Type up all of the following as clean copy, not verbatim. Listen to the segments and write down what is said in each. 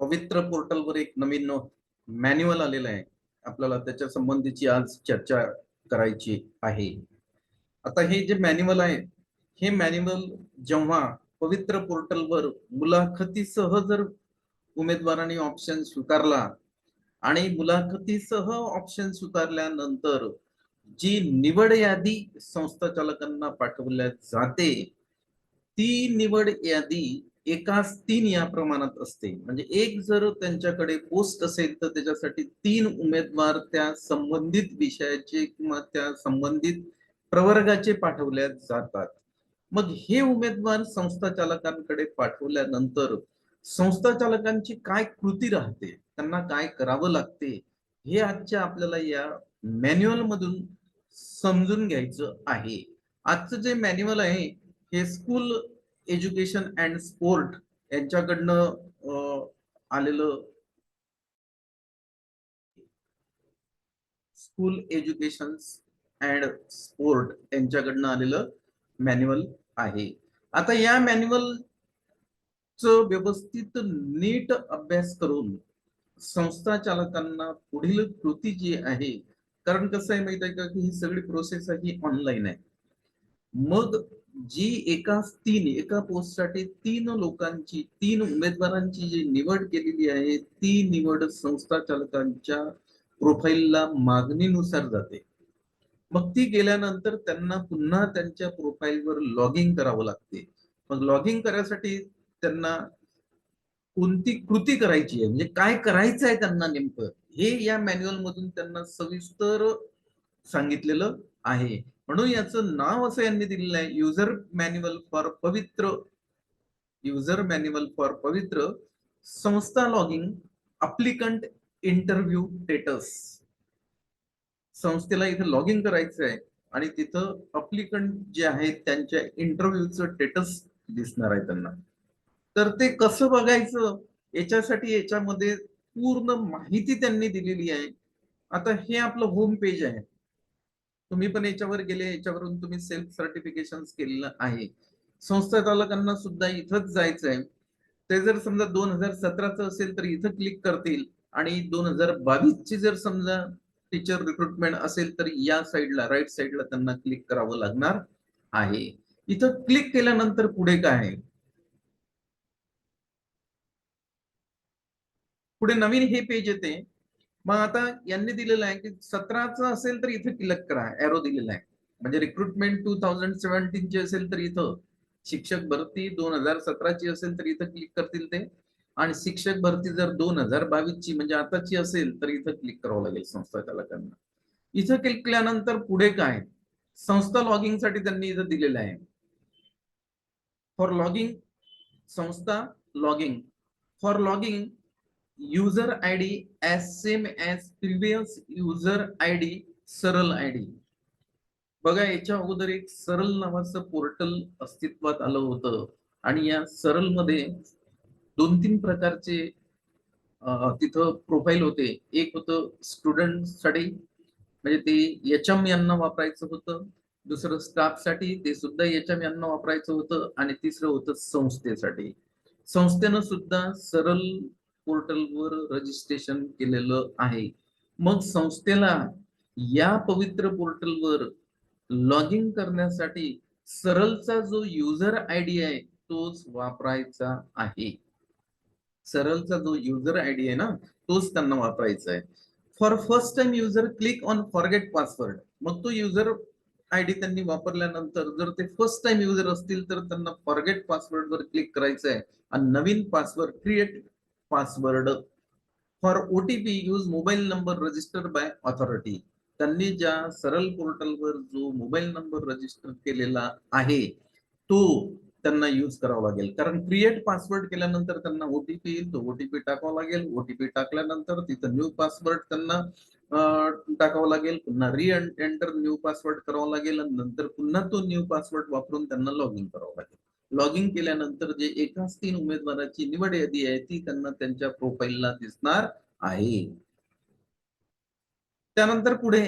पवित्र पोर्टलवर एक नवीन मॅन्युअल आलेलं आहे. आपल्याला त्याच्या संबंधीची आज चर्चा करायची आहे. आता हे जे मॅन्युअल आहे, हे मॅन्युअल जेव्हा पवित्र पोर्टलवर मुलाखतीसह जर उमेदवारांनी ऑप्शन स्वीकारला आणि मुलाखतीसह ऑप्शन स्वीकारल्यानंतर जी निवड यादी संस्था चालकांना पाठवल्या जाते, ती निवड यादी एकाच 3 या प्रमाणात असते. म्हणजे एक जर त्यांच्याकडे पोस्ट असेल तर त्याच्यासाठी 3 उमेदवार त्या संबंधित विषयाचे किंवा त्या संबंधित प्रवर्गाचे पाठवल्या जातात. मग हे उमेदवार संस्था चालकांकडे पाठवल्यानंतर संस्था चालकांची काय कृती राहते, त्यांना काय करावं लागते, हे आजच्या आपल्याला या मॅन्युअल मधून समजून घ्यायचं आहे. आजचं जे मॅन्युअल आहे हे स्कूल एज्युकेशन अँड स्पोर्ट यांच्याकडनं आलेलं स्कूल एज्युकेशन अँड स्पोर्ट यांच्याकडनं आलेलं मॅन्युअल आहे. आता या मॅन्युअल व्यवस्थित नीट अभ्यास करून संस्था चालकांना पुढील कृती जी आहे, कारण कसं आहे माहित आहे का की ही सगळी प्रोसेस ही ऑनलाईन आहे. मग जी एका पोस्टसाठी 3 लोकांची 3 उमेदवारांची जी निवड केलेली आहे, ती निवड संस्था चालकांच्या प्रोफाईलला मागणीनुसार जाते. मग ती गेल्यानंतर त्यांना पुन्हा त्यांच्या प्रोफाईलवर लॉग इन करावं लागते. मग लॉग इन करायसाठी त्यांना कोणती कृती करायची आहे, म्हणजे काय करायचं आहे त्यांना नेमकं, हे या मॅन्युअल मधून त्यांना सविस्तर सांगितलेलं आहे. म्हणून याचं नाव असं यांनी दिलेलं आहे, युजर मॅन्युअल फॉर पवित्र संस्था लॉगिंग अप्लिकंट इंटरव्ह्यू स्टेटस. संस्थेला इथं लॉग इन करायचं आहे आणि तिथं अप्लिकंट जे आहेत त्यांच्या इंटरव्ह्यूचं स्टेटस दिसणार आहे त्यांना. तर ते कसं बघायचं, याच्यासाठी याच्यामध्ये पूर्ण माहिती त्यांनी दिलेली आहे. आता हे आपलं होम पेज आहे, तुम्ही पण याच्यावर गेले, याच्यावरून तुम्ही सेल्फ सर्टिफिकेशन केलेलं आहे. संस्था चालकांना सुद्धा इथंच जायचं आहे. ते जर समजा 2017चं असेल तर इथं क्लिक करतील आणि 2022ची जर समजा टीचर रिक्रुटमेंट असेल तर या साईडला राईट साईडला त्यांना क्लिक करावं लागणार आहे. इथं क्लिक केल्यानंतर पुढे काय आहे, पुढे नवीन हे पेज येते. मग आता यांनी दिलेलं आहे की 17चं असेल तर इथे क्लिक करा, एरो दिलेला आहे. म्हणजे रिक्रुटमेंट 2017 ची असेल तर इथं, शिक्षक भरती 2017ची असेल तर इथं क्लिक करतील ते, आणि शिक्षक भरती जर 2022ची म्हणजे आताची असेल तर इथं क्लिक करावं लागेल संस्था चालकांना. इथं क्लिक केल्यानंतर पुढे काय, संस्था लॉगिंग साठी त्यांनी इथं दिलेलं आहे, फॉर लॉगिंग संस्था logging for logging user ID as same as previous user ID सरल आयडी. बघा, याच्या अगोदर एक सरल नावाचं पोर्टल अस्तित्वात आलं होतं आणि या सरल मध्ये 2-3 प्रकारचे तिथं प्रोफाईल होते. एक होतं स्टुडंट साठी, म्हणजे ते एचएम यांना वापरायचं होतं. दुसरं स्टाफ साठी, ते सुद्धा एचएम यांना वापरायचं होतं. आणि तिसरं होतं संस्थेसाठी. संस्थेनं सुद्धा सरल पोर्टलवर रजिस्ट्रेशन केलेलं आहे. मग संस्थेला या पवित्र पोर्टलवर लॉग इन करण्यासाठी सरलचा जो युजर आयडी आहे तोच वापरायचा आहे. सरलचा जो युजर आयडी आहे ना, तोच त्यांना वापरायचा आहे. For first time user click on forget password. मग तो युजर आयडी त्यांनी वापरल्यानंतर जर ते फर्स्ट टाइम युजर असतील तर त्यांना फॉरगेट पासवर्ड वर क्लिक करायचं आहे आणि नवीन password create password. For OTP use mobile number registered by authority. त्यांनी ज्या सरल पोर्टलवर जो मोबाईल नंबर रजिस्टर केलेला आहे तो त्यांना यूज करावा लागेल. कारण क्रिएट पासवर्ड केल्यानंतर त्यांना ओटीपी येईल, तो ओटीपी टाकावा लागेल. ओटीपी टाकल्यानंतर तिथं न्यू पासवर्ड त्यांना टाकावं लागेल, पुन्हा री एंटर न्यू पासवर्ड करावा लागेल आणि नंतर पुन्हा तो न्यू पासवर्ड वापरून त्यांना लॉग इन करावं लागेल. लॉग इन केल्यानंतर जे एकाच 3 उमेदवाराची निवड यादी आहे ती त्यांना त्यांच्या प्रोफाईलला दिसणार आहे. त्यानंतर पुढे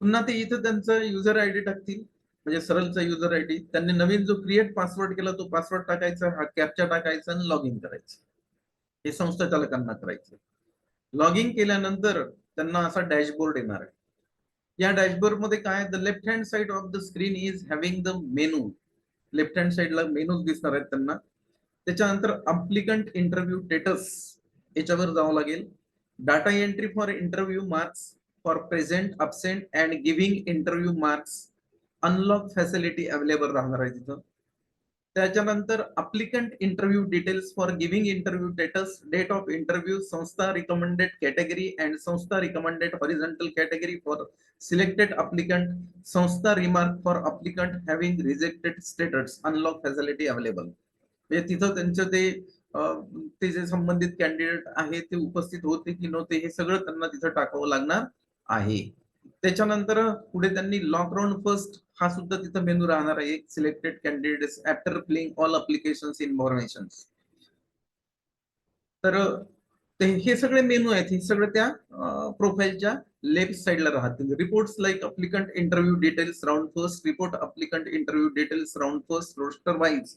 पुन्हा ते इथं त्यांचं युजर आयडी टाकतील म्हणजे सरळचा युजर आयडी, त्यांनी नवीन जो क्रिएट पासवर्ड केला तो पासवर्ड टाकायचा, हा कॅप्चा टाकायचा आणि लॉग इन करायचं. हे संस्था चालकांना करायचं. लॉग इन केल्यानंतर त्यांना असा डॅशबोर्ड येणार आहे. या डॅशबोर्ड मध्ये काय, the left hand side of the screen is having the menu. Left hand साइडला मेनूज दिसणार आहेत त्यांना. त्याच्यानंतर अप्लिकंट इंटरव्ह्यू स्टेटस याच्यावर जावं लागेल. Data entry for interview marks for present, absent and giving interview marks, unlock facility available राहणार आहे तिथं. त्याच्यानंतर applicant interview details for giving interview status, date of interview, संस्था रिकमेंडेड कॅटेगरी अँड संस्था recommended horizontal category for selected applicant, संस्था remark for applicant having rejected status, unlock facility available. म्हणजे तिथं त्यांचं ते जे संबंधित कॅन्डिडेट आहे ते उपस्थित होते की नव्हते हे सगळं त्यांना तिथं टाकावं लागणार आहे. त्याच्यानंतर पुढे त्यांनी लॉक राऊंड फर्स्ट हा सुद्धा तिथं मेनू राहणार आहे. Selected candidates after filling all applications information. तर हे सगळे मेनू आहेत, हे सगळं त्या प्रोफाईलच्या लेफ्ट साइडला राहतील. Reports like applicant interview details round first, report applicant interview details round first, roster wise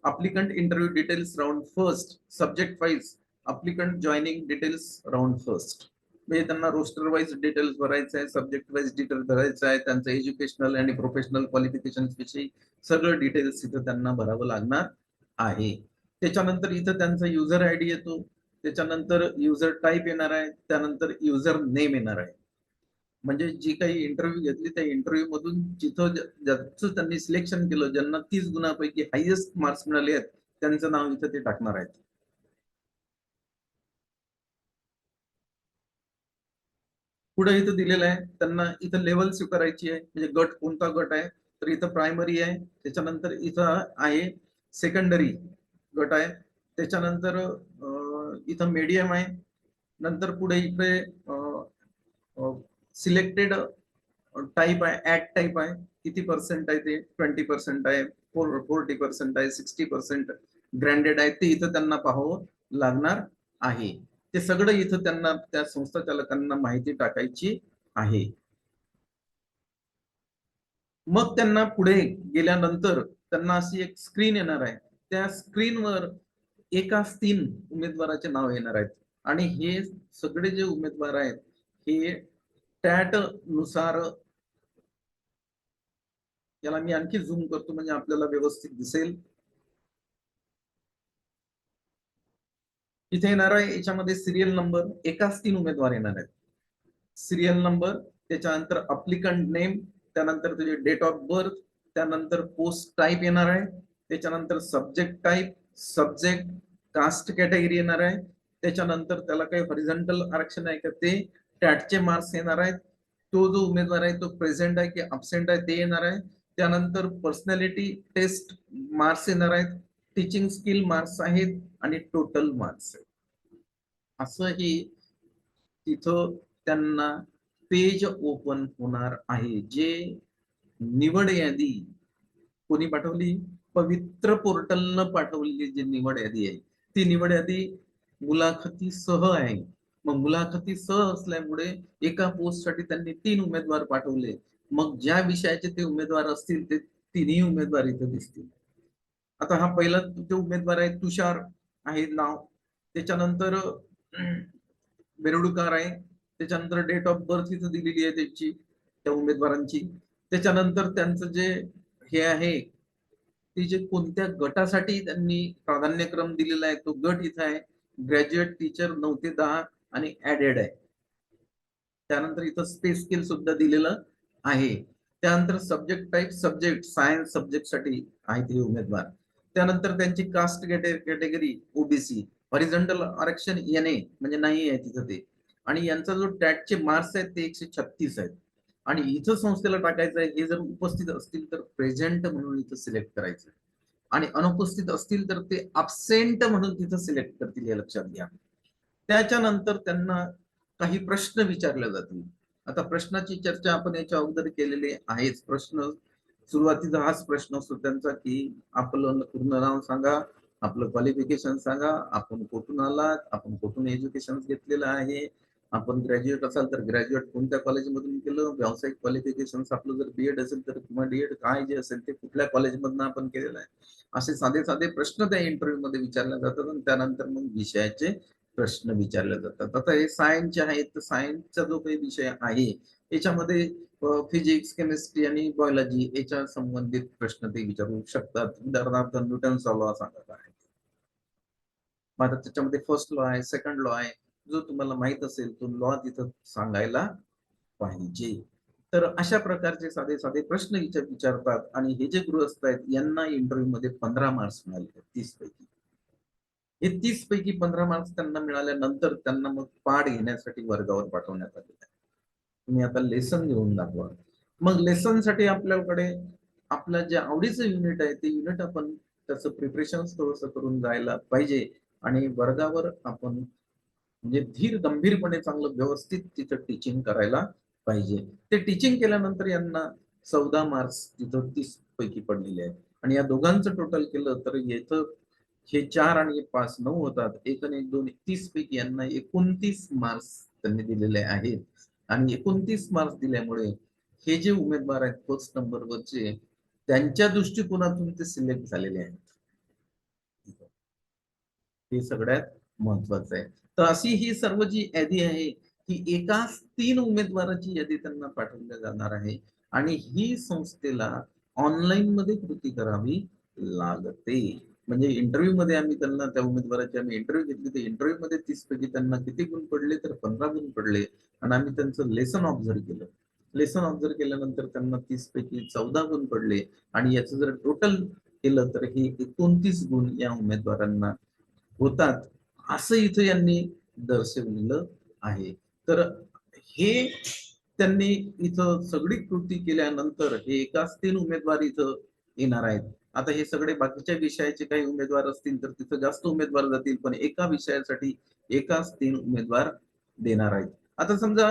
applicant interview details round first, subject wise applicant joining details round first. म्हणजे त्यांना रोस्टर वाईज डिटेल्स भरायचं आहे, subject wise details भरायचं आहे, त्यांचं educational आणि professional qualification विषयी सगळं डिटेल्स इथं त्यांना भरावं लागणार आहे. त्याच्यानंतर इथं त्यांचा युजर आयडी येतो, त्याच्यानंतर युजर टाईप येणार आहे, त्यानंतर युजर नेम येणार आहे. म्हणजे जी काही इंटरव्ह्यू घेतली त्या इंटरव्ह्यू मधून जिथं ज्याचं त्यांनी सिलेक्शन केलं, ज्यांना 30 गुणापैकी हायएस्ट मार्क्स मिळाले आहेत त्यांचं नाव इथं ते टाकणार आहेत. पुढे इथं दिलेलं आहे त्यांना इथं लेवल स्वीकारायची आहे. म्हणजे गट कोणता गट आहे, तर इथं प्रायमरी आहे, त्याच्यानंतर इथं आहे सेकंडरी गट आहे, त्याच्यानंतर इथं मीडियम आहे, नंतर पुढे इकडे सिलेक्टेड टाईप आहे, ऍड टाईप आहे, किती पर्सेंट आहे ते 20% आहे, 40% आहे, 60% ग्रँडेड आहे, ते इथं त्यांना पाहावं लागणार आहे. ते सगळं इथं त्यांना त्या संस्था चालकांना माहिती टाकायची आहे. मग त्यांना पुढे गेल्यानंतर त्यांना अशी एक स्क्रीन येणार आहे. त्या स्क्रीनवर एकाच 3 उमेदवाराचे नाव येणार आहेत आणि हे सगळे जे उमेदवार आहेत हे टॅट नुसार, याला मी आणखी झूम करतो म्हणजे आपल्याला व्यवस्थित दिसेल. इथे येणार आहे याच्यामध्ये सिरियल नंबर, एकाच 3 उमेदवार येणार आहेत. सिरियल नंबर, त्याच्यानंतर अप्लिकंट नेम, त्यानंतर तुझे डेट ऑफ बर्थ, त्यानंतर पोस्ट टाईप येणार आहे, त्याच्यानंतर subject type, subject, caste category येणार आहे, त्याच्यानंतर त्याला काही हॉरिझॉन्टल आरक्षण आहे का ते, टॅटचे मार्क्स येणार आहेत, तो जो उमेदवार आहे तो प्रेझेंट आहे की अब्सेंट आहे ते येणार आहे, त्यानंतर पर्सनॅलिटी टेस्ट मार्क्स येणार आहेत, टीचिंग स्किल मार्क्स आहेत आणि टोटल मार्क्स आहेत. असं ही तिथं त्यांना पेज ओपन होणार आहे. जे निवड यादी कोणी पाठवली, पवित्र पोर्टलनं पाठवलेली जी निवड यादी आहे ती निवड यादी मुलाखतीसह आहे. मग मुलाखतीसह असल्यामुळे एका पोस्ट साठी त्यांनी 3 उमेदवार पाठवले. मग ज्या विषयाचे ते उमेदवार असतील ते तिन्ही उमेदवार इथे दिसतील. आता हा पहिला जो उमेदवार आहे तुषार आहे नाव, त्याच्यानंतर बेरुडकर आहे, त्याच्यानंतर डेट ऑफ बर्थ इथं दिलेली आहे त्यांची त्या उमेदवारांची, त्याच्यानंतर त्यांचं जे हे आहे ती जे कोणत्या गटासाठी त्यांनी प्राधान्यक्रम दिलेला आहे तो गट इथं आहे, ग्रॅज्युएट टीचर 9 ते 10 आणि ऍडेड आहे. त्यानंतर इथं स्पेस स्किल सुद्धा दिलेलं आहे. त्यानंतर subject type, subject science subject साठी आहे ते उमेदवार. त्यानंतर त्यांची कास्ट कॅटेगरी ओबीसी, हॉरिझॉन्टल आरक्षण येणे म्हणजे नाही आहे तिथं ते, आणि यांचा जो टॅटचे मार्क्स आहेत ते 136 आहेत. आणि इथं संस्थेला टाकायचं आहे हे जर उपस्थित असतील तर प्रेझेंट म्हणून इथं सिलेक्ट करायचं आणि अनुपस्थित असतील तर ते अब्सेंट म्हणून तिथं सिलेक्ट करतील, हे लक्षात घ्या. त्याच्यानंतर त्यांना काही प्रश्न विचारले जातील. आता प्रश्नाची चर्चा आपण याच्या अगोदर केलेली आहेच. प्रश्न सुरुवातीचा हाच प्रश्न असतो त्यांचा की आपलं पूर्ण नाव सांगा, आपलं क्वालिफिकेशन सांगा, आपण कुठून आलात, आपण कुठून एज्युकेशन घेतलेलं आहे, आपण ग्रॅज्युएट असाल तर ग्रॅज्युएट कोणत्या कॉलेजमधून केलं, व्यावसायिक क्वालिफिकेशन आपलं जर बीएड असेल तर किंवा डीएड काय जे असेल ते कुठल्या कॉलेजमधून आपण केलेलं आहे, असे साधे साधे प्रश्न त्या इंटरव्ह्यू मध्ये विचारले जातात आणि त्यानंतर मग विषयाचे प्रश्न विचारले जातात. आता हे सायन्सचे आहेत तर सायन्सचा जो काही विषय आहे याच्यामध्ये फिजिक्स, केमिस्ट्री आणि बायोलॉजी याच्या संबंधित प्रश्न ते विचारू शकतात. उदाहरणार्थ न्यूटनचा लॉ सांगत आहे, मग त्याच्यामध्ये फर्स्ट लॉ आहे, सेकंड लॉ आहे, जो तुम्हाला माहित असेल तो लॉ तिथं सांगायला पाहिजे. तर अशा प्रकारचे साधे साधे प्रश्न विचारतात आणि हे जे गृहस्थ आहेत यांना इंटरव्ह्यू मध्ये 15 मार्क्स मिळाले 30 पैकी. हे 30 पैकी 15 मार्क्स त्यांना मिळाल्यानंतर त्यांना मग पाठ घेण्यासाठी वर्गावर पाठवण्यात आले आहे. तुम्ही आता लेसन घेऊन दाखवा. मग लेसन साठी आपल्याकडे आपलं जे आवडीचं युनिट आहे ते युनिट आपण त्याचं प्रिपरेशन थोडंसं करून जायला पाहिजे आणि वर्गावर आपण म्हणजे धीर गंभीरपणे चांगलं व्यवस्थित तिथं टीचिंग करायला पाहिजे. ते टीचिंग केल्यानंतर यांना 14 मार्क्स तिथं 30 पैकी पडलेले आहेत आणि या दोघांचं टोटल केलं तर येतं हे 4 आणि 5 9 होतात. 1 आणि 1 2 30 पैकी यांना 29 मार्क्स त्यांनी दिलेले आहेत आणि 29 मार्क्स दिल्यामुळे हे जे उमेदवार आहेत फर्स्ट नंबरवरचे त्यांच्या दृष्टिकोनातून ते सिलेक्ट झालेले आहेत. हे सगळ्यात महत्वाचं आहे. तर अशी ही सर्व जी यादी आहे ही एकाच 3 उमेदवाराची यादी त्यांना पाठवल्या जाणार आहे आणि ही संस्थेला ऑनलाईन मध्ये कृती करावी लागते. म्हणजे इंटरव्ह्यू मध्ये आम्ही त्यांना त्या उमेदवाराची आम्ही इंटरव्ह्यू घेतली, तर इंटरव्ह्यू मध्ये 30 पैकी त्यांना किती गुण पडले तर 15 गुण पडले आणि आम्ही त्यांचं लेसन ऑब्झर्व केलं. लेसन ऑब्झर्व केल्यानंतर त्यांना 30 पैकी 14 गुण पडले आणि याचं जर टोटल केलं तर हे 29 गुण या उमेदवारांना होतात असं इथं यांनी दर्शवलेलं आहे. तर हे त्यांनी इथं सगळी कृती केल्यानंतर हे एकाच 3 उमेदवार इथं येणार आहेत. आता हे सगळे बाकीच्या विषयाचे काही उमेदवार असतील तर तिथं जास्त उमेदवार जातील, पण एका विषयासाठी एकाच 3 उमेदवार देणार आहेत. आता समजा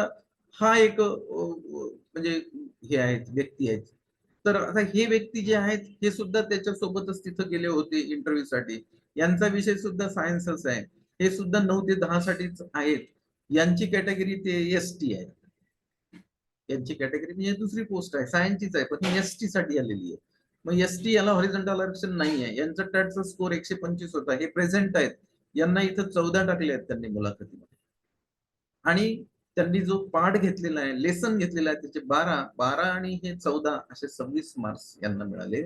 हा एक म्हणजे हे आहेत व्यक्ती आहेत, तर आता हे व्यक्ती जे आहेत हे सुद्धा त्याच्यासोबतच तिथं गेले होते इंटरव्ह्यू साठी. यांचा विषय सुद्धा सायन्सच आहे, हे सुद्धा 9 ते 10 साठीच आहेत. यांची कॅटेगरी ते एसटी आहे. यांची कॅटेगरी म्हणजे दुसरी पोस्ट आहे, सायन्सचीच आहे पण एसटी साठी आलेली आहे. मग एसटी याला हॉरिझॉन्टल आरक्षण नाही आहे. यांचा टॅटचा स्कोर 125 होता. हे प्रेझेंट आहेत. यांना इथं 14 टाकले आहेत त्यांनी मुलाखतीमध्ये आणि त्यांनी जो पाठ घेतलेला आहे, लेसन घेतलेला आहे त्याचे 12 आणि हे 14 असे 26 मार्क्स यांना मिळाले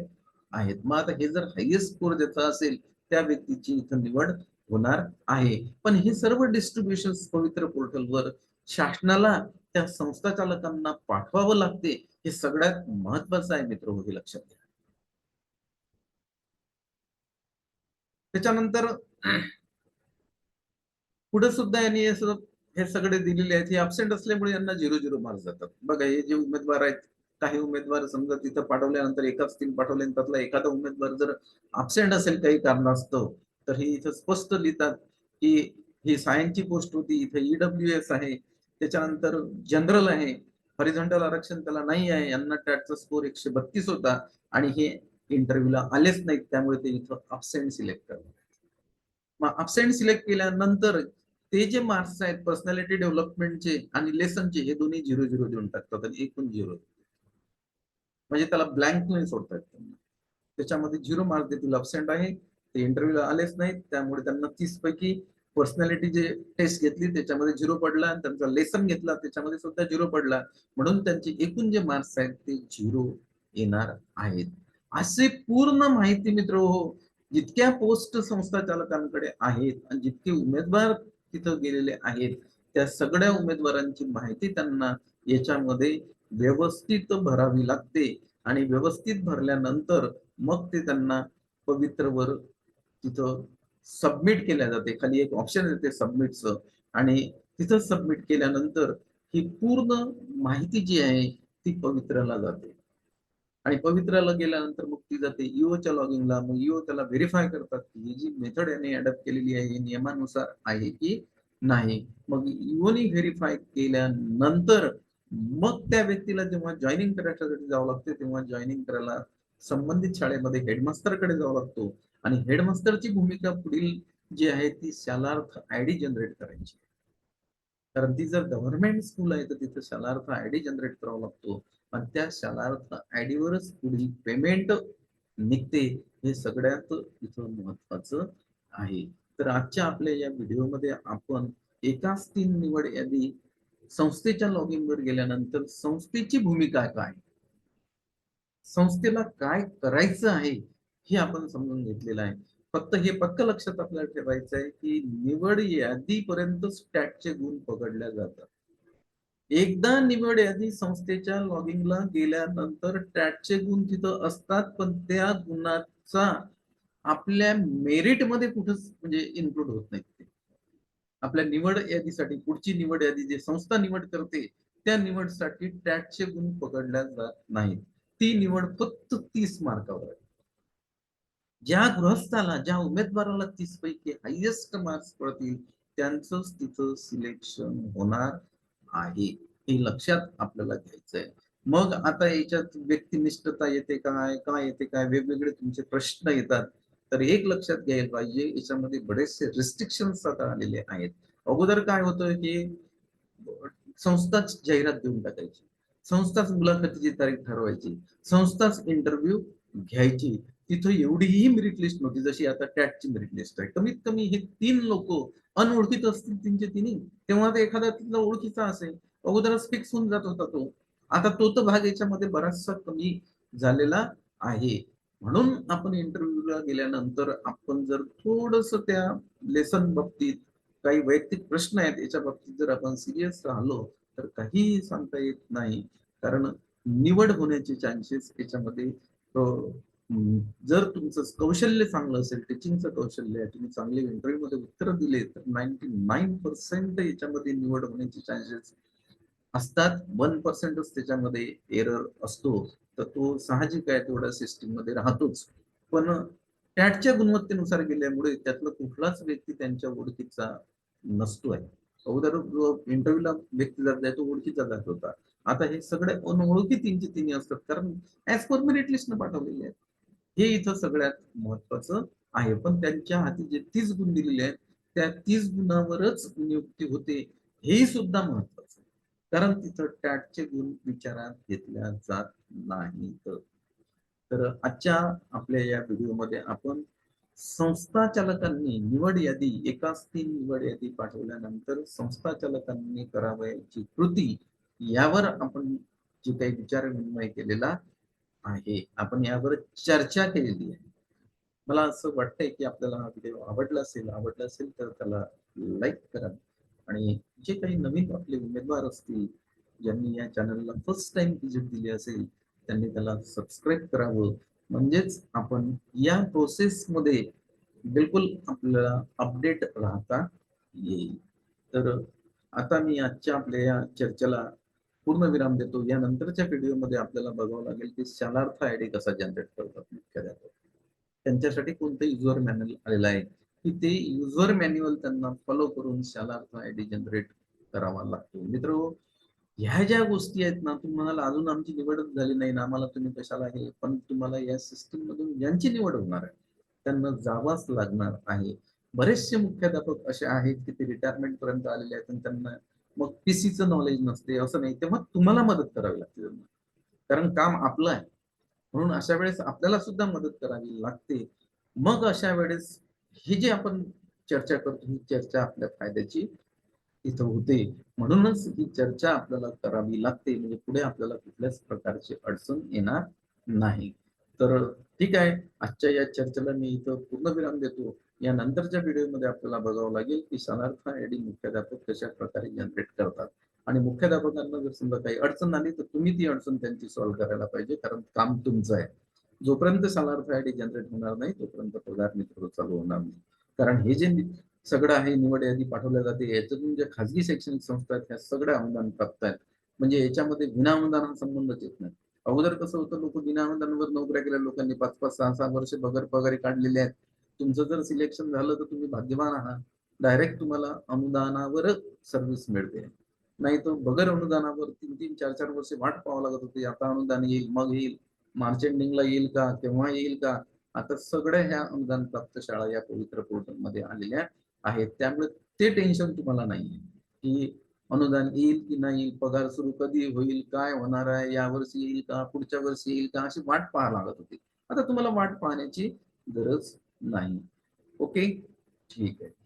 आहेत. मग आता हे जर हायएस्ट स्कोर ज्याचा असेल त्या व्यक्तीची इथं निवड होणार आहे. पण हे सर्व डिस्ट्रीब्युशन पवित्र पोर्टलवर शासनाला त्या संस्था चालकांना पाठवावं लागते. हे सगळ्यात महत्वाचं आहे मित्र, हे लक्षात घ्या. त्याच्यानंतर पुढे सुद्धा यांनी हे सगळे दिलेले आहेत. हे अबसेंट असल्यामुळे यांना 0-0 मार्क्स जातात. बघा हे जे उमेदवार आहेत, काही उमेदवार समजा तिथं पाठवल्यानंतर एकाच 3 पाठवले त्यातला एखादा उमेदवार जर अबसेंट असेल काही कारणास्तव तर हे इथं स्पष्ट लिहितात की ही सायन्सची पोस्ट होती, इथे ईडब्ल्यूएस आहे, त्याच्यानंतर जनरल आहे, हॉरिझॉन्टल आरक्षण त्याला नाही आहे, यांना टॅटचा स्कोर 132 होता आणि हे इंटरव्ह्यूला आलेच नाहीत, त्यामुळे ते इथं अबसेंट सिलेक्ट करतात. मग अबसेंट सिलेक्ट केल्यानंतर ते जे मार्क्स आहेत पर्सनॅलिटी डेव्हलपमेंटचे आणि लेसनचे हे दोन्ही 0-0 देऊन टाकतात आणि एकूण 0 म्हणजे त्याला ब्लँक नाही सोडतात त्यांना. त्याच्यामध्ये 0 मार्क देतील. अबसेंट आहे ते इंटरव्ह्यूला आलेच नाहीत, त्यामुळे त्यांना 30 पैकी पर्सनॅलिटी जे टेस्ट घेतली त्याच्यामध्ये 0 पडला आणि त्यांचा लेसन घेतला त्याच्यामध्ये सुद्धा 0 पडला, म्हणून त्यांचे एकूण जे मार्क्स आहेत ते 0 येणार आहेत. असे पूर्ण माहिती मित्र हो जितक्या पोस्ट संस्था चालकांकडे आहेत आणि जितके उमेदवार तिथं गेलेले आहेत त्या सगळ्या उमेदवारांची माहिती त्यांना याच्यामध्ये व्यवस्थित भरावी लागते आणि व्यवस्थित भरल्यानंतर मग ते त्यांना पवित्रवर तिथं सबमिट केल्या जाते. खाली एक ऑप्शन येते सबमिटचं आणि तिथं सबमिट केल्यानंतर ही पूर्ण माहिती जी आहे ती पवित्रला जाते आणि पवित्रला गेल्यानंतर मग ती जाते ईओच्या लॉगिंगला. मग ईओ त्याला व्हेरीफाय करतात की ही जी मेथड याने अडॉप्ट केलेली आहे ही नियमानुसार आहे की नाही. मग ईओनी व्हेरीफाय केल्यानंतर मग त्या व्यक्तीला जेव्हा जॉईनिंग करायसाठी जावं लागते तेव्हा जॉईनिंग करायला संबंधित शाळेमध्ये हेडमास्टरकडे जावं लागतो आणि हेडमास्टरची भूमिका पुढील जी आहे ती शालार्थ आयडी जनरेट करायची. कारण ती जर गव्हर्नमेंट स्कूल आहे तर तिथे शालार्थ आयडी जनरेट करावा लागतो आणि त्या शालार्थ आयडी वरच पुढील पेमेंट निघते. हे सगळ्यात इथं महत्वाचं आहे. तर आजच्या आपल्या या व्हिडिओमध्ये आपण एकाच 3 निवड यादी संस्थेच्या लॉगिन वर गेल्यानंतर संस्थेची भूमिका काय, संस्थेला काय करायचं आहे हे आपण समजून घेतलेलं आहे. फक्त हे पक्क लक्षात आपल्याला ठेवायचं आहे की निवड यादीपर्यंत स्टॅटचे गुण पकडल्या जातात. एकदा निवड यादी संस्थेच्या लॉगिंगला गेल्यानंतर टॅटचे गुण तिथं असतात, पण त्या गुणाचा आपल्या मेरिट मध्ये कुठंच म्हणजे इन्क्लूड होत नाही. ते आपल्या निवड यादीसाठी पुढची निवड यादी जी संस्था निवड करते त्या निवडसाठी टॅटचे गुण पकडल्या जात नाहीत. ती निवड फक्त 30 मार्कावर आहे. ज्या गृहस्थाला ज्या उमेदवाराला 30 पैकी हायेस्ट मार्क्स पडतील त्यांचंच तिथं सिलेक्शन होणार आहे. हे लक्षात आपल्याला घ्यायचं आहे. मग आता याच्यात व्यक्तिनिष्ठता येते काय, काय येते काय, वेगवेगळे तुमचे प्रश्न येतात. तर एक लक्षात घ्यायला पाहिजे, याच्यामध्ये बरेचसे रिस्ट्रिक्शन्स आता आलेले आहेत. अगोदर काय होतं की संस्थाच जाहिरात देऊन टाकायची, संस्थाच मुलाखतीची तारीख ठरवायची, संस्थाच इंटरव्ह्यू घ्यायची. तिथं एवढीही मेरिट लिस्ट नव्हती जशी आता टॅटची मेरिट लिस्ट आहे. कमीत कमी हे 3 लोक अनओळखीत असतील तीनचे तिन्ही, तेव्हा तर एखादा तिथला ओळखीचा असेल, अगोदरच फिक्स होऊन जात होता तो. आता तो तर भाग याच्यामध्ये बराचसा कमी झालेला आहे. म्हणून आपण इंटरव्ह्यूला गेल्यानंतर आपण जर थोडस त्या लेसन बाबतीत काही वैयक्तिक प्रश्न आहेत याच्या बाबतीत जर आपण सिरियस राहिलो तर काहीही सांगता येत नाही. कारण निवड होण्याचे चान्सेस याच्यामध्ये जर तुमचं कौशल्य चांगलं असेल, टीचिंगचं कौशल्य आहे, तुम्ही चांगले इंटरव्ह्यू मध्ये उत्तर दिले तर 99% याच्यामध्ये निवड होण्याचे चान्सेस असतात. 1%च त्याच्यामध्ये एरर असतो. तर तो साहजिक आहे, तेवढा सिस्टीम मध्ये राहतोच. पण टॅटच्या गुणवत्तेनुसार गेल्यामुळे त्यातला कुठलाच व्यक्ती त्यांच्या ओळखीचा नसतोय. अगोदर इंटरव्ह्यूला व्यक्ती जात तो ओळखीचा जात होता. आता हे सगळे अनओळखी तीनचे तिन्ही असतात, कारण ऍज पर मेरिट लिस्ट न पाठवलेले आहेत. हे इथं सगळ्यात महत्वाचं आहे. पण त्यांच्या हाती जे 30 गुण दिलेले आहेत त्या 30 गुणावरच नियुक्ती होते, हेही सुद्धा महत्वाचं, कारण तिथं टॅटचे गुण विचारात घेतल्या जात नाहीत. तर आजच्या आपल्या या व्हिडिओमध्ये आपण संस्था चालकांनी निवड यादी एकाच 3 निवड यादी पाठवल्यानंतर संस्था चालकांनी करावयाची कृती यावर आपण जे काही विचार विनिमय केलेला आहे, आपण यावर चर्चा केलेली आहे. मला असं वाटतंय की आपल्याला हा व्हिडिओ आवडला असेल तर त्याला लाईक करा आणि जे काही नवीन आपले उमेदवार असतील ज्यांनी या चॅनलला फर्स्ट टाइम व्हिजिट दिली असेल त्यांनी त्याला सबस्क्राईब करावं, म्हणजेच आपण या प्रोसेस मध्ये बिलकुल आपल्याला अपडेट राहता येईल. तर आता मी आजच्या आपल्या या चर्चेला पूर्ण विराम देतो. या नंतरच्या व्हिडिओमध्ये आपल्याला बघावं लागेल की शालार्थ आयडी कसा जनरेट करतात मुख्याध्यापक. त्यांच्यासाठी कोणतं युजर मॅन्युअल आलेलं आहे की ते युजर मॅन्युअल त्यांना फॉलो करून शालार्थ आयडी जनरेट करावा लागतो. मित्र, ह्या ज्या गोष्टी आहेत ना, तुम्ही म्हणाल अजून आमची निवडच झाली नाही ना, आम्हाला तुम्ही कशाला हे, पण तुम्हाला या सिस्टीम मधून ज्यांची निवड होणार आहे त्यांना जावाच लागणार आहे. बरेचसे मुख्याध्यापक असे आहेत की ते रिटायरमेंट पर्यंत आलेले आहेत आणि त्यांना मग पीसीचं नॉलेज नसते, असं नाही, तेव्हा तुम्हाला मदत करावी लागते त्यांना, कारण काम आपलं आहे. म्हणून अशा वेळेस आपल्याला सुद्धा मदत करावी लागते. मग अशा वेळेस ही जी आपण चर्चा करतो ही चर्चा आपल्या फायद्याची इथं होते. म्हणूनच ही चर्चा आपल्याला करावी लागते, म्हणजे पुढे आपल्याला कुठल्याच प्रकारची अडचण येणार नाही. तर ठीक आहे, आजच्या या चर्चेला मी इथं पूर्ण विराम देतो. या नंतरच्या व्हिडिओमध्ये आपल्याला बघावं लागेल की शालार्थ आयडी मुख्याध्यापक कशा प्रकारे जनरेट करतात आणि मुख्याध्यापकांना जर समजा काही अडचण आली तर तुम्ही ती अडचण त्यांची सॉल्व्ह करायला पाहिजे, कारण काम तुमचं आहे. जोपर्यंत शालार्थ आयडी जनरेट होणार नाही तोपर्यंत पगार मित्र चालू होणार नाही. कारण हे जे सगळं आहे निवड यादी पाठवल्या जाते याच्यातून जे खाजगी शैक्षणिक संस्था आहेत त्या सगळ्या अनुदान प्राप्त आहेत, म्हणजे याच्यामध्ये विना अनुदान हा संबंधच येत नाही. अगोदर कसं होतं, लोक बिना अनुदानावर नोकऱ्या केल्या लोकांनी 5-5, 6-6 वर्ष बगर पगारी काढलेले आहेत. तुमचं जर सिलेक्शन झालं तर तुम्ही भाग्यवान आहात, डायरेक्ट तुम्हाला अनुदानावर सर्व्हिस मिळते. नाही तर बगर अनुदानावर 3-3, 4-4 वर्ष वाट पाहावं लागत होती. आता अनुदान येईल, मग येईल, मार्च एंडिंगला येईल का, केव्हा येईल का. आता सगळ्या ह्या अनुदान प्राप्त शाळा या पवित्र पोर्टल मध्ये आलेल्या आहेत, त्यामुळे ते टेन्शन तुम्हाला नाहीये की अनुदान येईल की नाही येईल, पगार सुरू कधी होईल, काय होणार आहे, यावर्षी येईल का, पुढच्या वर्षी येईल का, अशी वाट पाहा लागत होती. आता तुम्हाला वाट पाहण्याची गरज नाही. ओके, ठीक आहे.